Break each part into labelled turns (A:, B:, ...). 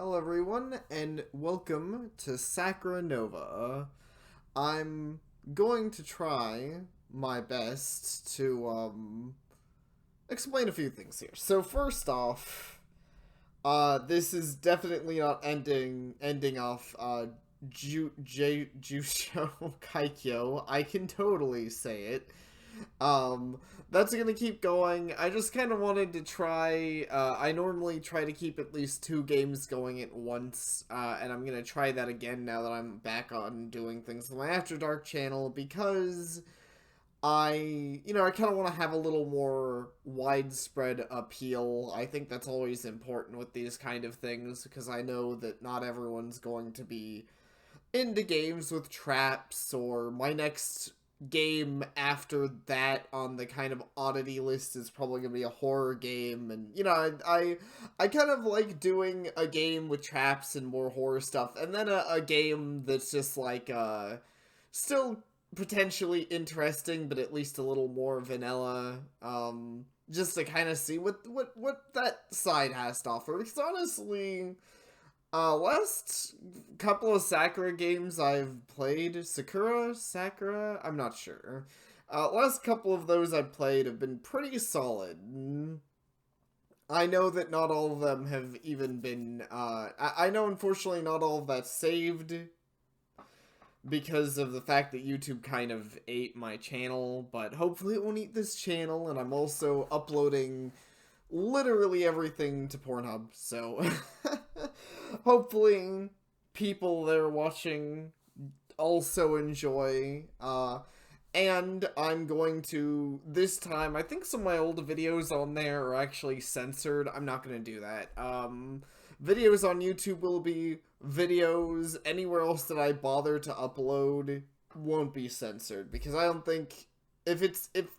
A: Hello everyone, and welcome to Sakura Nova. I'm going to try my best to, explain a few things here. So first off, this is definitely not ending off, Jusho Kaikyo. I can totally say it. Um, that's gonna keep going. I just kind of wanted to try, I normally try to keep at least 2 games going at once, and I'm gonna try that again now that I'm back on doing things with my After Dark channel, because I kind of want to have a little more widespread appeal. I think that's always important with these kind of things, because I know that not everyone's going to be into games with traps, or my next game after that on the kind of oddity list is probably gonna be a horror game. And I kind of like doing a game with traps and more horror stuff, and then a game that's just like still potentially interesting but at least a little more vanilla, just to kind of see what that side has to offer. Because honestly, last couple of Sakura games I've played, Sakura, I'm not sure. Last couple of those I've played have been pretty solid. I know that not all of them have even been, I know unfortunately not all of that's saved because of the fact that YouTube kind of ate my channel, but hopefully it won't eat this channel, and I'm also uploading literally everything to Pornhub, so hopefully people that are watching also enjoy. And I'm going to, this time, I think some of my old videos on there are actually censored. I'm not going to do that. Videos on YouTube will be videos. Anywhere else that I bother to upload won't be censored, because I don't think, if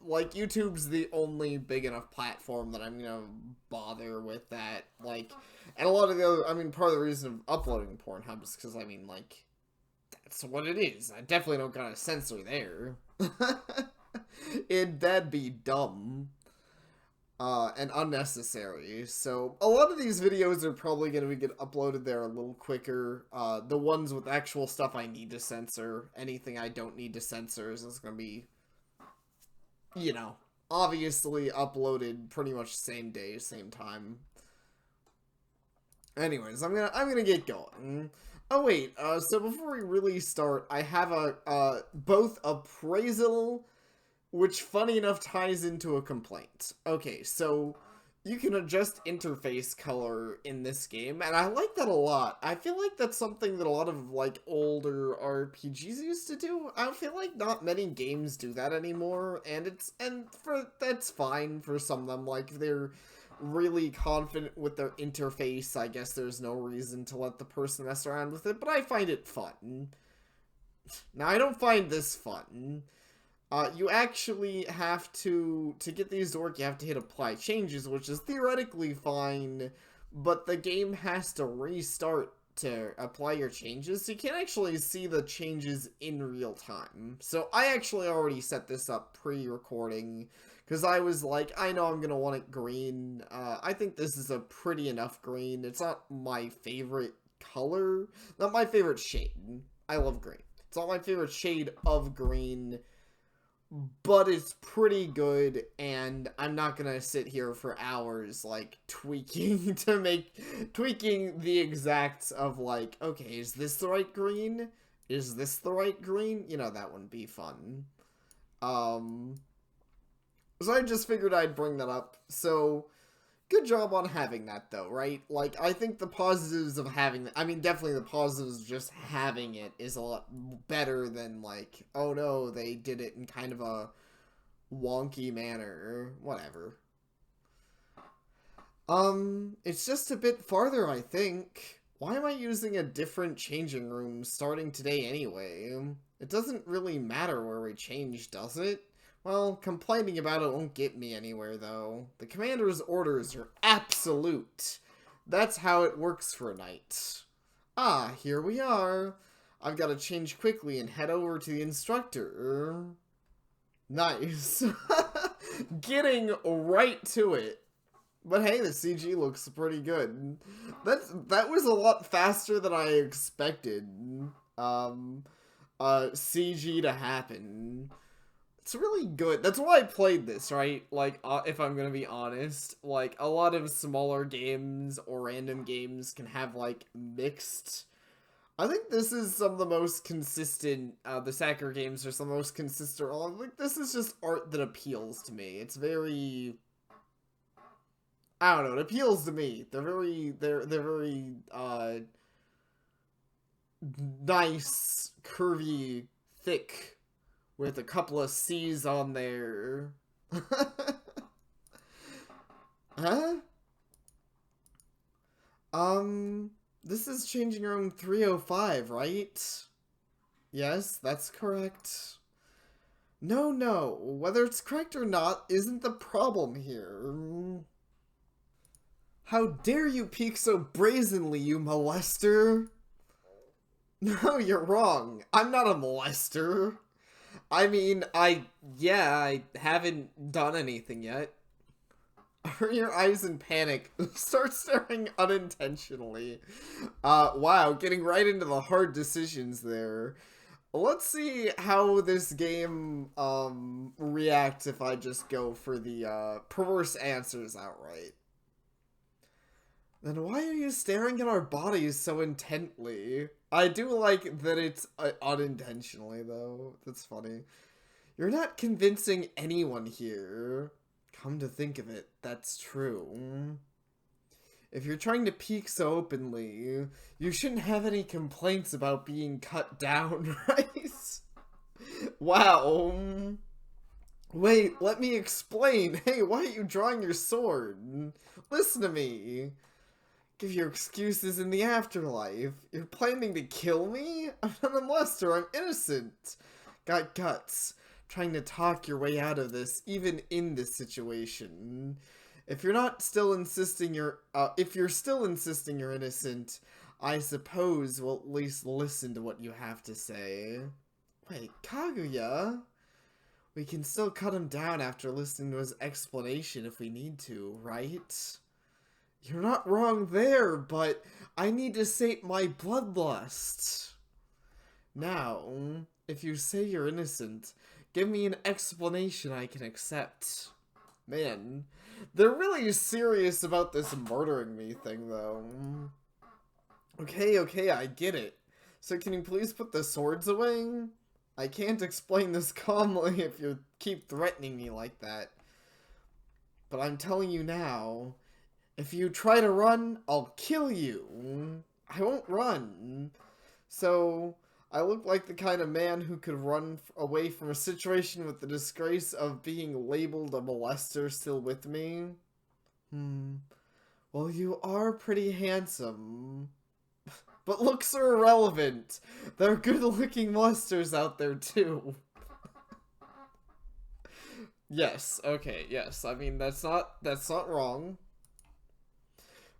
A: like YouTube's the only big enough platform that I'm gonna bother with that, like, and a lot of the other, part of the reason of uploading Pornhub is because, like, that's what it is. I definitely don't gotta censor there. That'd be dumb. And unnecessary. So a lot of these videos are probably going to get uploaded there a little quicker. The ones with actual stuff I need to censor, anything I don't need to censor, is going to be, obviously uploaded pretty much same day, same time. Anyways, I'm gonna get going. Oh wait, so before we really start, I have both appraisal, which funny enough ties into a complaint. Okay, so you can adjust interface color in this game, and I like that a lot. I feel like that's something that a lot of, like, older RPGs used to do. I feel like not many games do that anymore, and that's fine for some of them. Like, if they're really confident with their interface, I guess there's no reason to let the person mess around with it, but I find it fun. Now, I don't find this fun. You actually have to get these to work, you have to hit apply changes, which is theoretically fine, but the game has to restart to apply your changes, so you can't actually see the changes in real time. So I actually already set this up pre-recording, because I was like, I know I'm going to want it green. I think this is a pretty enough green. It's not my favorite color, not my favorite shade. I love green. It's not my favorite shade of green, but it's pretty good, and I'm not gonna sit here for hours, like, tweaking the exacts of, like, okay, is this the right green? Is this the right green? That wouldn't be fun. So I just figured I'd bring that up. So, good job on having that, though, right? Like, I think the positives of having that, definitely the positives of just having it is a lot better than, like, oh no, they did it in kind of a wonky manner, whatever. It's just a bit farther, I think. Why am I using a different changing room starting today anyway? It doesn't really matter where we change, does it? Well, complaining about it won't get me anywhere, though. The commander's orders are absolute. That's how it works for a knight. Ah, here we are. I've got to change quickly and head over to the instructor. Nice. Getting right to it. But hey, the CG looks pretty good. That was a lot faster than I expected. Um, CG to happen. It's really good. That's why I played this, right? Like, if I'm gonna be honest, like, a lot of smaller games or random games can have, like, mixed. I think this is some of the most consistent, the Sakura games are some of the most consistent. Like, this is just art that appeals to me. It's very, I don't know, it appeals to me. They're very, nice, curvy, thick, with a couple of C's on there. Huh? This is changing room 305, right? Yes, that's correct. No, no, whether it's correct or not isn't the problem here. How dare you peek so brazenly, you molester? No, you're wrong. I'm not a molester. I mean, yeah, I haven't done anything yet. Turn your eyes in panic. Start staring unintentionally. Wow, getting right into the hard decisions there. Let's see how this game, reacts if I just go for the, perverse answers outright. Then why are you staring at our bodies so intently? I do like that it's unintentionally, though. That's funny. You're not convincing anyone here. Come to think of it, that's true. If you're trying to peek so openly, you shouldn't have any complaints about being cut down, right? Wow. Wait, let me explain. Hey, why are you drawing your sword? Listen to me. Give your excuses in the afterlife. You're planning to kill me? I'm not a molester, I'm innocent. Got guts. Trying to talk your way out of this, even in this situation. If you're still insisting you're innocent, I suppose we'll at least listen to what you have to say. Wait, Kaguya? We can still cut him down after listening to his explanation if we need to, right? You're not wrong there, but I need to sate my bloodlust. Now, if you say you're innocent, give me an explanation I can accept. Man, they're really serious about this murdering me thing, though. Okay, I get it. So can you please put the swords away? I can't explain this calmly if you keep threatening me like that. But I'm telling you now, if you try to run, I'll kill you. I won't run. So, I look like the kind of man who could run away from a situation with the disgrace of being labeled a molester still with me? Well, you are pretty handsome. But looks are irrelevant. There are good-looking molesters out there, too. Yes, okay, yes. I mean, that's not wrong.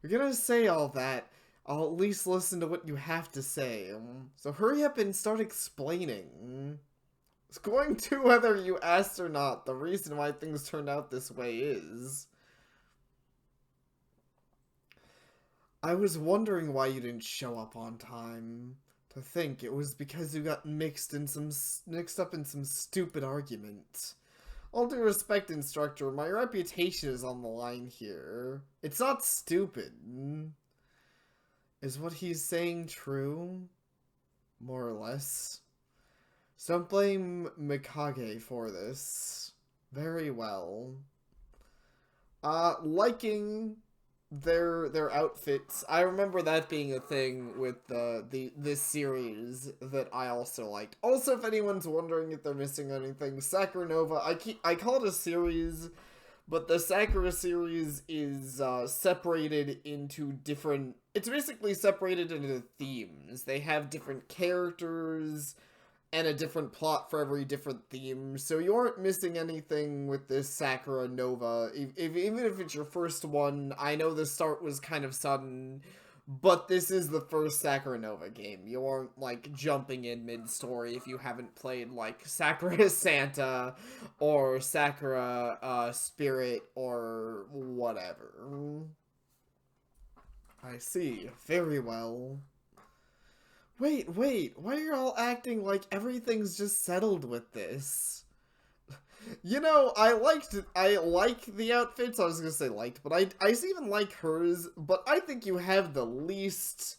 A: You're gonna say all that. I'll at least listen to what you have to say. So hurry up and start explaining. It's going to whether you asked or not. The reason why things turned out this way is... I was wondering why you didn't show up on time. To think it was because you got mixed up in some stupid argument. All due respect, instructor, my reputation is on the line here. It's not stupid. Is what he's saying true? More or less. So don't blame Mikage for this. Very well. Liking their outfits. I remember that being a thing with this series that I also liked. Also, if anyone's wondering if they're missing anything, Sakura Nova, I call it a series, but the Sakura series is separated into different... It's basically separated into themes. They have different characters and a different plot for every different theme, so you aren't missing anything with this Sakura Nova. Even if it's your first one, I know the start was kind of sudden, But this is the first Sakura Nova game. You aren't, like, jumping in mid-story if you haven't played, like, Sakura Santa or Sakura Spirit or whatever. I see. Very well. Wait, why are you all acting like everything's just settled with this? You know, I like the outfits. I was gonna say liked, but I even like hers. But I think you have the least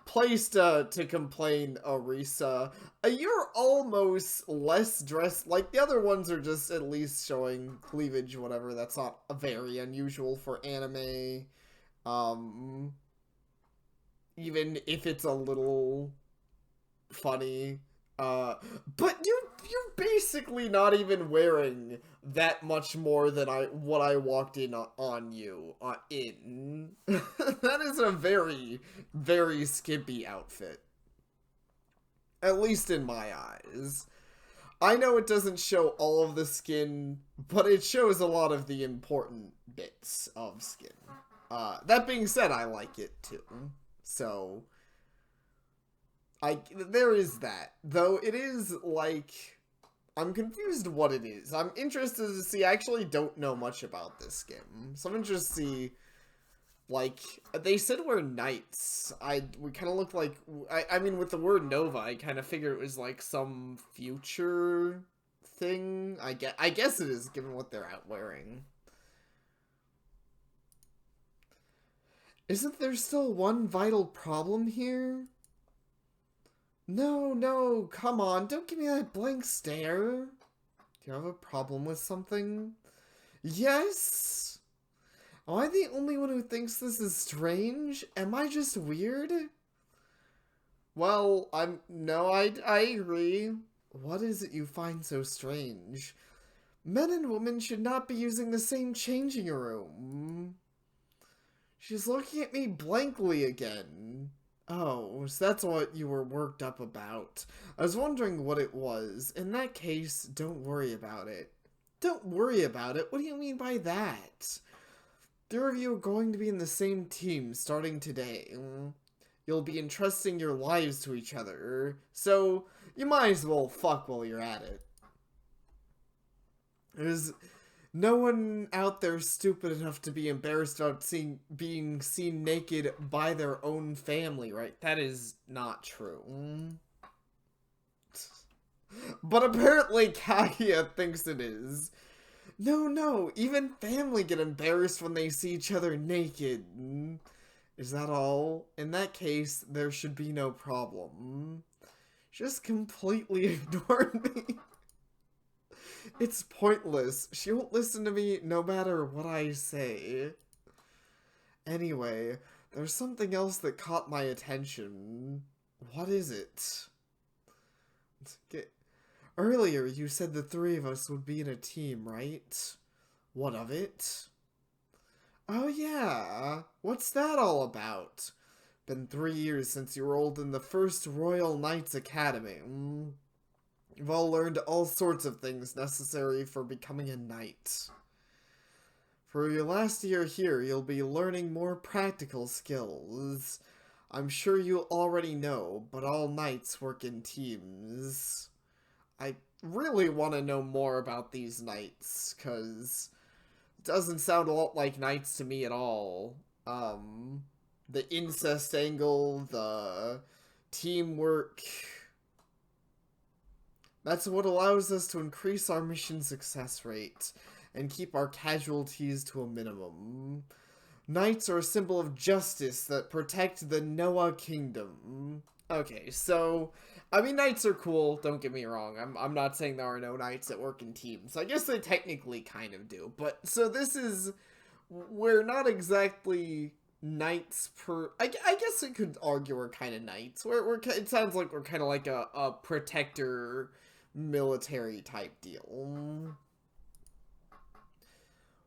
A: place to complain, Arisa. You're almost less dressed. Like the other ones are just at least showing cleavage, whatever. That's not very unusual for anime. Um, Even if it's a little funny. But you're basically not even wearing that much more than what I walked in on you in. That is a very, very skimpy outfit. At least in my eyes. I know it doesn't show all of the skin, but it shows a lot of the important bits of skin. That being said, I like it too. So there is that. Though it is like I'm confused what it is. I'm interested to see. I actually don't know much about this game. So I'm interested to see, like, they said we're knights. We kind of look like I mean with the word Nova, I kind of figured it was like some future thing. I guess it is given what they're out wearing. Isn't there still one vital problem here? No, come on, don't give me that blank stare. Do you have a problem with something? Yes? Am I the only one who thinks this is strange? Am I just weird? Well, I agree. What is it you find so strange? Men and women should not be using the same changing room. She's looking at me blankly again. Oh, so that's what you were worked up about. I was wondering what it was. In that case, don't worry about it. Don't worry about it? What do you mean by that? The three of you are going to be in the same team starting today. You'll be entrusting your lives to each other, so you might as well fuck while you're at it. There's no one out there stupid enough to be embarrassed about being seen naked by their own family, right? That is not true. But apparently Kaguya thinks it is. No, even family get embarrassed when they see each other naked. Is that all? In that case, there should be no problem. Just completely ignored me. It's pointless. She won't listen to me no matter what I say. Anyway, there's something else that caught my attention. What is it? Earlier, you said the three of us would be in a team, right? What of it? Oh yeah, what's that all about? Been 3 years since you enrolled in the first Royal Knights Academy. You've all learned all sorts of things necessary for becoming a knight. For your last year here, you'll be learning more practical skills. I'm sure you already know, but all knights work in teams. I really want to know more about these knights, because it doesn't sound a lot like knights to me at all. The incest angle, the teamwork. That's what allows us to increase our mission success rate and keep our casualties to a minimum. Knights are a symbol of justice that protect the Noah Kingdom. Okay, so, I mean, knights are cool, don't get me wrong. I'm not saying there are no knights that work in teams. I guess they technically kind of do. But, so this is, we're not exactly knights per, I guess I could argue we're kind of knights. It sounds like we're kind of like a protector military type deal.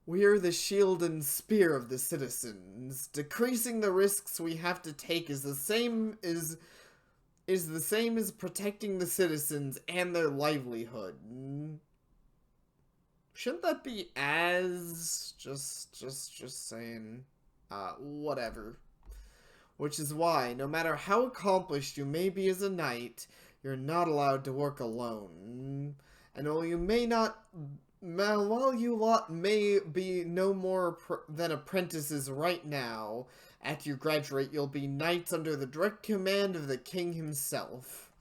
A: We're the shield and spear of the citizens. Decreasing the risks we have to take is the same as protecting the citizens and their livelihood. Shouldn't that be as just saying? Whatever. Which is why, no matter how accomplished you may be as a knight, you're not allowed to work alone. And while you lot may be no more than apprentices right now, after you graduate, you'll be knights under the direct command of the king himself.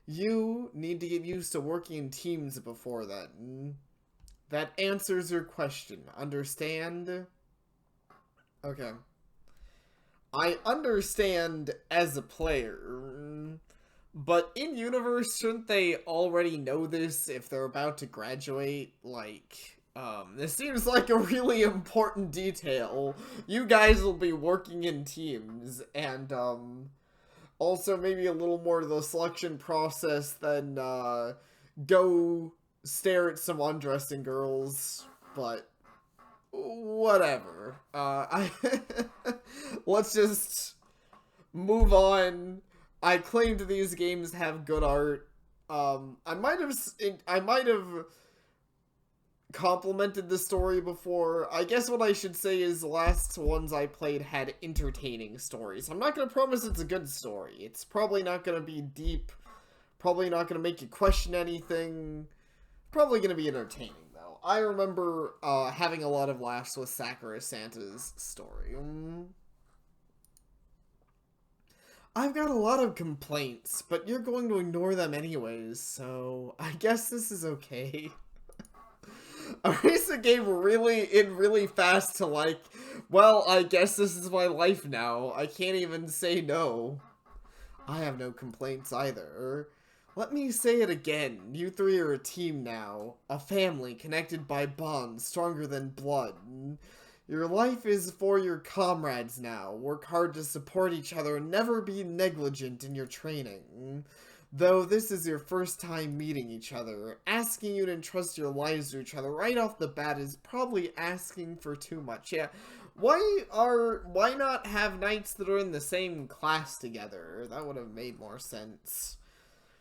A: You need to get used to working in teams before then. That answers your question. Understand? Okay. I understand as a player, but in universe, shouldn't they already know this if they're about to graduate? Like, this seems like a really important detail. You guys will be working in teams, and, also maybe a little more to the selection process than, go stare at some undressing girls, but whatever. Let's just move on. I claimed these games have good art. I might have complimented the story before. I guess what I should say is the last ones I played had entertaining stories. I'm not gonna promise it's a good story. It's probably not gonna be deep. Probably not gonna make you question anything. Probably gonna be entertaining, though. I remember having a lot of laughs with Sakura Santa's story. I've got a lot of complaints, but you're going to ignore them anyways, so I guess this is okay. Arisa gave really fast to like, well, I guess this is my life now. I can't even say no. I have no complaints either. Let me say it again. You three are a team now. A family connected by bonds stronger than blood. Your life is for your comrades now. Work hard to support each other and never be negligent in your training. Though this is your first time meeting each other, asking you to entrust your lives to each other right off the bat is probably asking for too much. Yeah, why not have knights that are in the same class together? That would have made more sense.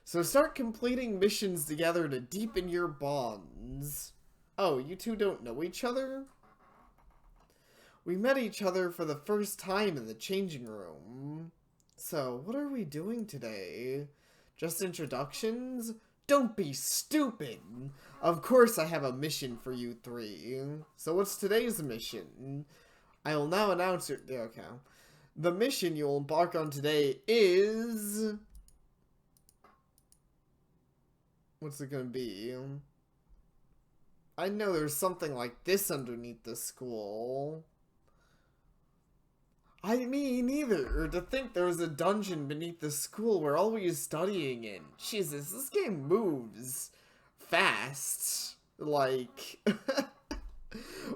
A: So start completing missions together to deepen your bonds. Oh, you two don't know each other? We met each other for the first time in the changing room. So, what are we doing today? Just introductions? Don't be stupid! Of course I have a mission for you three. So what's today's mission? I will now announce it. Okay. The mission you'll embark on today is... What's it gonna be? I know there's something like this underneath the school. Me neither. To think there was a dungeon beneath the school we're always studying in. Jesus, this game moves fast. Like,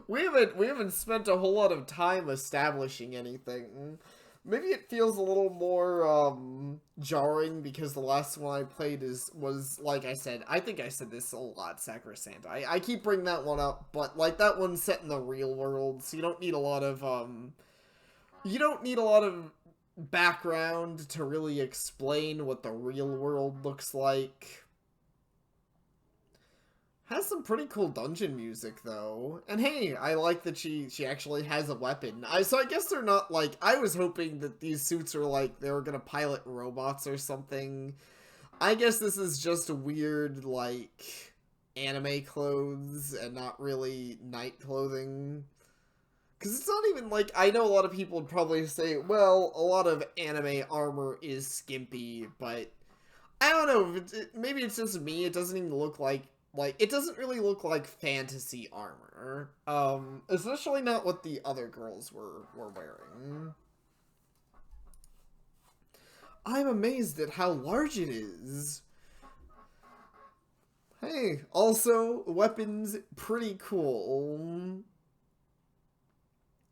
A: we haven't spent a whole lot of time establishing anything. Maybe it feels a little more jarring because the last one I played was like I said. I think I said this a lot, Sakura Santa. I keep bringing that one up, but like that one's set in the real world, so you don't need a lot of background to really explain what the real world looks like. Has some pretty cool dungeon music, though. And hey, I like that she actually has a weapon. So I guess they're not, like... I was hoping that these suits are, like, they were gonna pilot robots or something. I guess this is just a weird, like, anime clothes and not really knight clothing. Because it's not even, like... I know a lot of people would probably say, well, a lot of anime armor is skimpy, but... I don't know, maybe it's just me, it doesn't even look like, it doesn't really look like fantasy armor. Especially not what the other girls were wearing. I'm amazed at how large it is. Hey, also, weapons, pretty cool.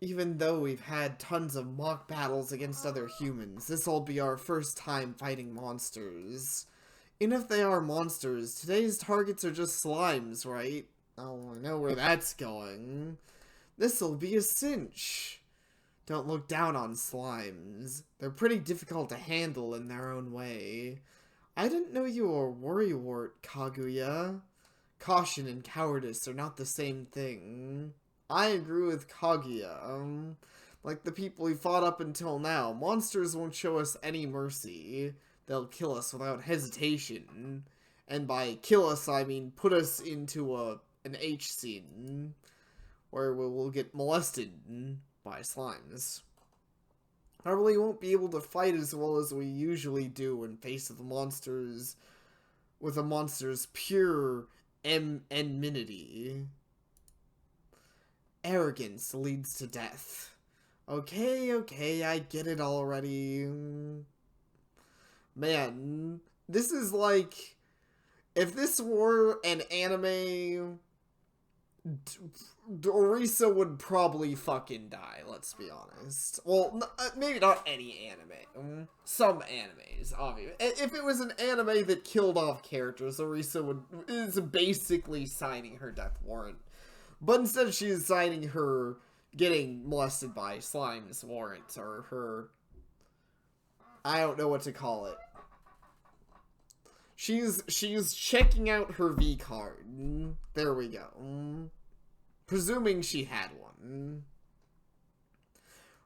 A: Even though we've had tons of mock battles against other humans, this'll be our first time fighting monsters. And if they are monsters, today's targets are just slimes, right? Oh, I know where that's going. This'll be a cinch. Don't look down on slimes. They're pretty difficult to handle in their own way. I didn't know you were a worrywart, Kaguya. Caution and cowardice are not the same thing. I agree with Kaguya. Like the people we fought up until now. Monsters won't show us any mercy. They'll kill us without hesitation. And by kill us, I mean put us into an H scene where we will get molested by slimes. Probably won't be able to fight as well as we usually do in face of the monsters with a monster's pure enmity. Arrogance leads to death. Okay, I get it already. Man, this is like, if this were an anime, Orisa would probably fucking die, let's be honest. Well, maybe not any anime. Some animes, obviously. If it was an anime that killed off characters, Orisa is basically signing her death warrant. But instead she is signing her getting molested by slimes warrant, or her... I don't know what to call it. She's checking out her V card. There we go. Presuming she had one.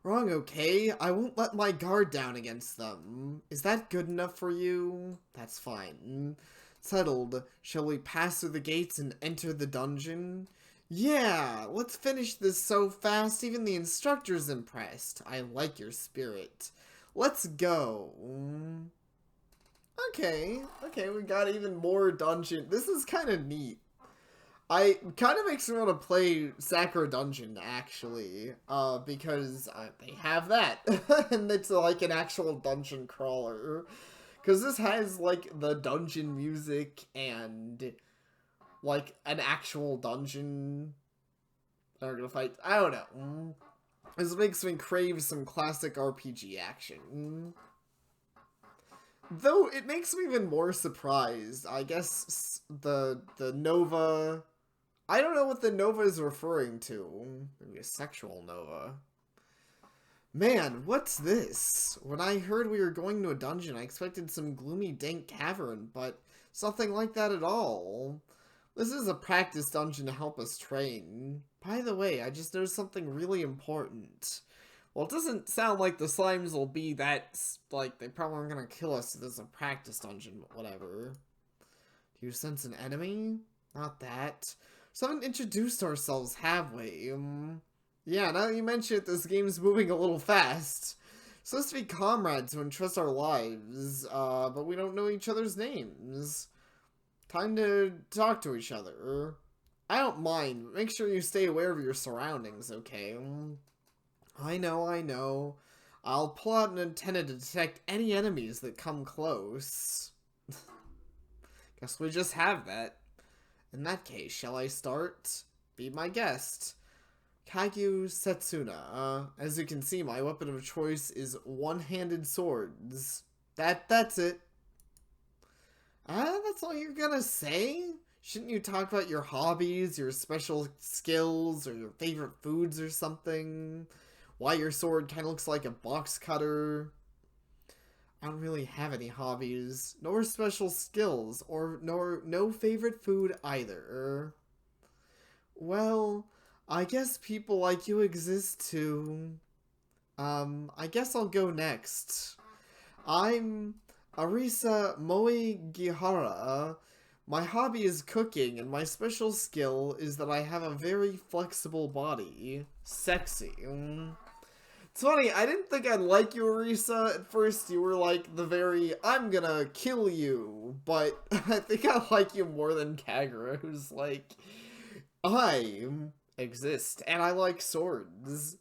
A: Wrong, okay. I won't let my guard down against them. Is that good enough for you? That's fine. Settled. Shall we pass through the gates and enter the dungeon? Yeah, let's finish this so fast even the instructor's impressed. I like your spirit. Let's go. Okay, we got even more dungeon. This is kind of neat. Kind of makes me want to play Sakura Dungeon, actually, because they have that, and it's like an actual dungeon crawler, because this has, like, the dungeon music, and, like, an actual dungeon they're gonna fight. I don't know. This makes me crave some classic RPG action. Though, it makes me even more surprised. I guess the Nova... I don't know what the Nova is referring to. Maybe a sexual Nova. Man, what's this? When I heard we were going to a dungeon, I expected some gloomy, dank cavern, but something like that at all. This is a practice dungeon to help us train. By the way, I just noticed something really important. Well, it doesn't sound like the slimes will be that, like, they probably aren't gonna kill us if this is a practice dungeon, but whatever. Do you sense an enemy? Not that. So haven't introduced ourselves, have we? Yeah, now that you mention it, this game's moving a little fast. Supposed to be comrades who entrust our lives, but we don't know each other's names. Time to talk to each other. I don't mind, but make sure you stay aware of your surroundings, okay? I know. I'll pull out an antenna to detect any enemies that come close. Guess we just have that. In that case, shall I start? Be my guest. Kagyu Setsuna. As you can see, my weapon of choice is one-handed swords. That's it. That's all you're gonna say? Shouldn't you talk about your hobbies, your special skills, or your favorite foods or something? Why your sword kind of looks like a box cutter? I don't really have any hobbies, nor special skills, nor no favorite food either. Well, I guess people like you exist too. I guess I'll go next. I'm Arisa Moegihara. My hobby is cooking, and my special skill is that I have a very flexible body. Sexy. It's funny, I didn't think I'd like you, Arisa. At first, you were like the very, I'm gonna kill you. But I think I like you more than Kagura, who's like, I exist, and I like swords.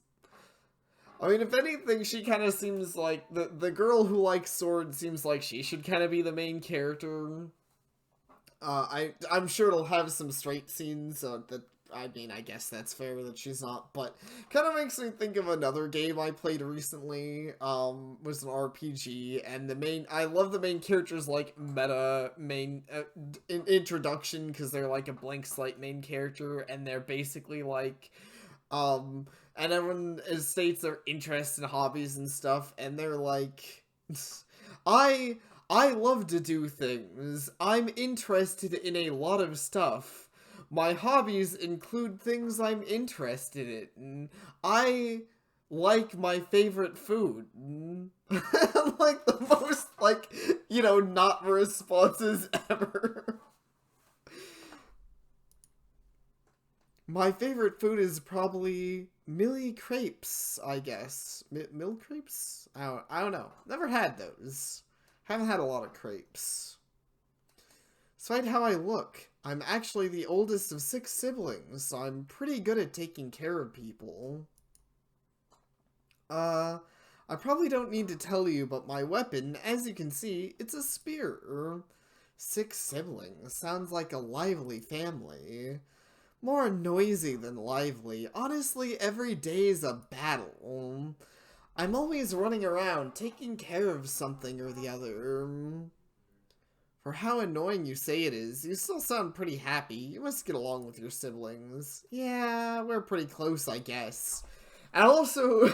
A: I mean, if anything, she kind of seems like, the girl who likes swords seems like she should kind of be the main character. I'm sure it'll have some straight scenes, that, I mean, I guess that's fair that she's not, but kind of makes me think of another game I played recently, was an RPG, and I love the main character's, like, introduction, because they're, like, a blank slate main character, and they're basically, like, and everyone states their interests and hobbies and stuff, and they're like, I love to do things. I'm interested in a lot of stuff. My hobbies include things I'm interested in. I like my favorite food. Like the most, like, you know, not responses ever. My favorite food is probably Millie crepes, I guess. Mill crepes? I don't know. Never had those. Haven't had a lot of crepes. Despite how I look, I'm actually the oldest of 6 siblings, so I'm pretty good at taking care of people. I probably don't need to tell you, but my weapon, as you can see, it's a spear. 6 siblings sounds like a lively family. More noisy than lively. Honestly, every day is a battle. I'm always running around, taking care of something or the other. For how annoying you say it is, you still sound pretty happy. You must get along with your siblings. Yeah, we're pretty close, I guess. And also,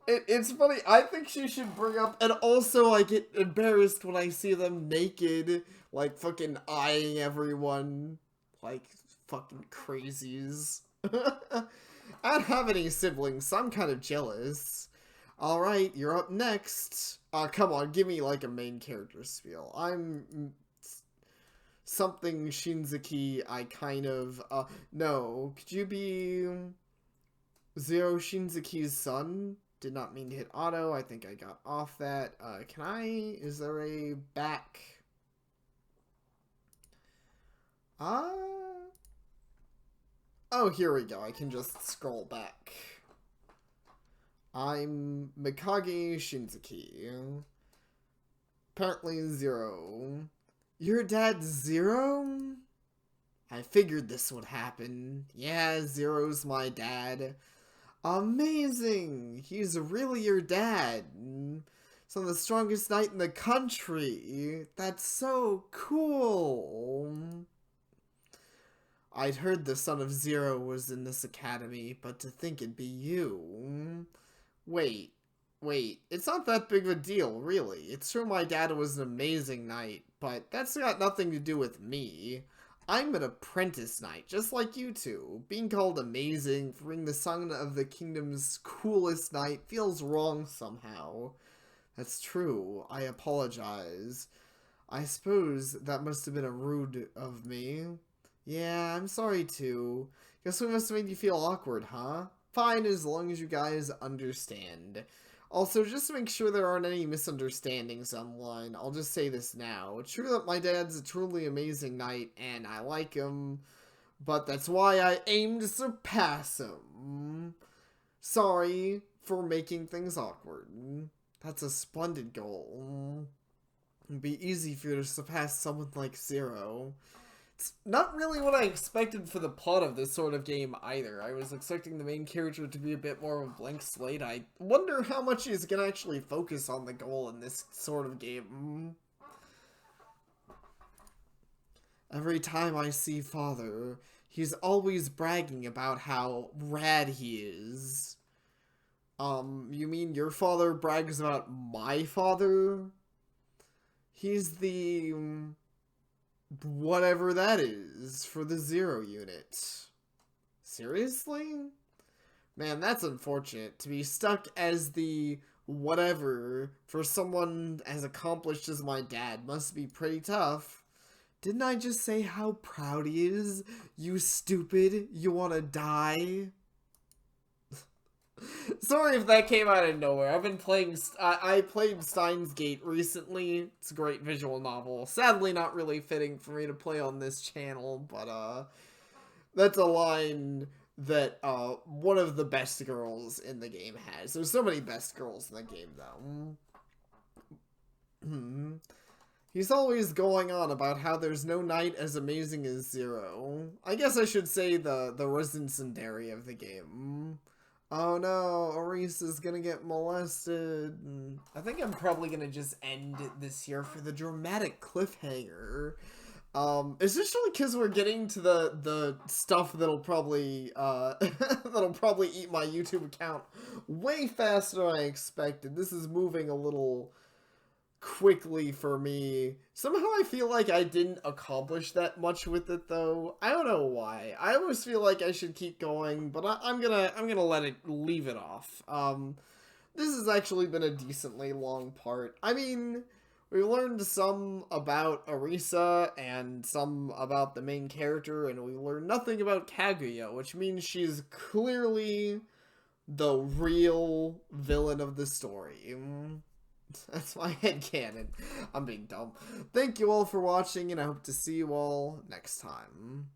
A: it's funny, I think she should bring up, and also I get embarrassed when I see them naked, like fucking eyeing everyone, like fucking crazies. I don't have any siblings, so I'm kind of jealous. Alright, you're up next. Come on, give me like a main character spiel. I'm something Shinzaki, I kind of, no. Could you be Zero Shinzaki's son? Did not mean to hit auto. I think I got off that. Is there a back? Oh, here we go. I can just scroll back. I'm Mikage Shinzaki. Apparently Zero. Your dad's Zero? I figured this would happen. Yeah, Zero's my dad. Amazing! He's really your dad. He's on the strongest knight in the country. That's so cool. I'd heard the son of Zero was in this academy, but to think it'd be you. Wait, it's not that big of a deal, really. It's true my dad was an amazing knight, but that's got nothing to do with me. I'm an apprentice knight, just like you two. Being called amazing for being the son of the kingdom's coolest knight feels wrong somehow. That's true. I apologize. I suppose that must have been a rude of me. Yeah, I'm sorry too. Guess we must have made you feel awkward, huh? Fine, as long as you guys understand. Also, just to make sure there aren't any misunderstandings online, I'll just say this now. It's true that my dad's a truly amazing knight, and I like him, but that's why I aim to surpass him. Sorry for making things awkward. That's a splendid goal. It'd be easy for you to surpass someone like Zero. It's not really what I expected for the plot of this sort of game either. I was expecting the main character to be a bit more of a blank slate. I wonder how much he's gonna actually focus on the goal in this sort of game. Every time I see Father, he's always bragging about how rad he is. You mean your father brags about my father? He's the whatever that is for the Zero unit. Seriously? Man, that's unfortunate. To be stuck as the whatever for someone as accomplished as my dad must be pretty tough. Didn't I just say how proud he is? You stupid, you wanna die? Sorry if that came out of nowhere. I've been playing, I played Steins Gate recently. It's a great visual novel. Sadly not really fitting for me to play on this channel, but, that's a line that, one of the best girls in the game has. There's so many best girls in the game, though. He's always going on about how there's no knight as amazing as Zero. I guess I should say the resident tsundere of the game. Oh no, Oris is gonna get molested. I think I'm probably gonna just end this here for the dramatic cliffhanger. Especially because we're getting to the stuff that'll probably, that'll probably eat my YouTube account way faster than I expected. This is moving a little quickly for me. Somehow I feel like I didn't accomplish that much with it, though. I don't know why. I always feel like I should keep going, but I'm gonna leave it off. This has actually been a decently long part. I mean, we learned some about Arisa and some about the main character, and we learned nothing about Kaguya, which means she's clearly the real villain of the story. That's my headcanon. I'm being dumb. Thank you all for watching, and I hope to see you all next time.